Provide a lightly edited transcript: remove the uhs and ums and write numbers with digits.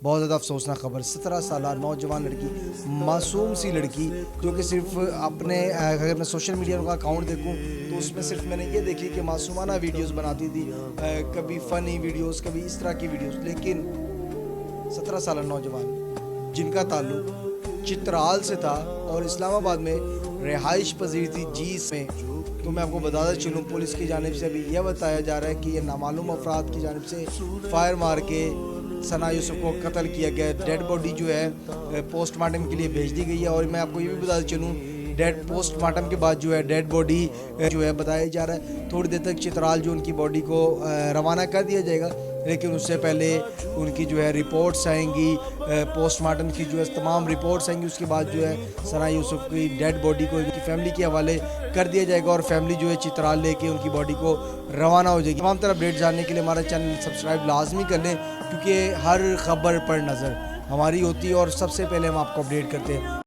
بہت زیادہ افسوسناک خبر 17 سالہ نوجوان لڑکی معصوم سی لڑکی جو کہ صرف اپنے اگر میں سوشل میڈیا کا اکاؤنٹ دیکھوں تو اس میں صرف میں نے یہ دیکھی کہ معصومانہ ویڈیوز بناتی تھی، کبھی فنی ویڈیوز کبھی اس طرح کی ویڈیوز، لیکن 17 سالہ نوجوان جن کا تعلق چترال سے تھا اور اسلام آباد میں رہائش پذیر تھی جیس میں، تو میں آپ کو بتاتا چلوں پولیس کی جانب سے ابھی یہ بتایا جا رہا ہے کہ یہ نامعلوم افراد کی جانب سے فائر مار کے ثنا یوسف کو قتل کیا گیا ہے۔ ڈیڈ باڈی جو ہے پوسٹ مارٹم کے لیے بھیج دی گئی ہے، اور میں آپ کو یہ بھی بتاتا چلوں پوسٹ مارٹم کے بعد جو ہے ڈیڈ باڈی جو ہے بتایا جا رہا ہے تھوڑی دیر تک چترال جو ان کی باڈی کو روانہ کر دیا جائے گا، لیکن اس سے پہلے ان کی جو ہے رپورٹس آئیں گی، پوسٹ مارٹم کی جو ہے تمام رپورٹس آئیں گی، اس کے بعد جو ہے ثنا یوسف کی ڈیڈ باڈی کو ان کی فیملی کے حوالے کر دیا جائے گا، اور فیملی جو ہے چترال لے کے ان کی باڈی کو روانہ ہو جائے گی۔ تمام طرح اپڈیٹ جاننے کے لیے ہمارا چینل سبسکرائب لازمی کر لیں، کیونکہ ہر خبر پر نظر ہماری ہوتی ہے اور سب سے پہلے ہم آپ کو اپڈیٹ کرتے ہیں۔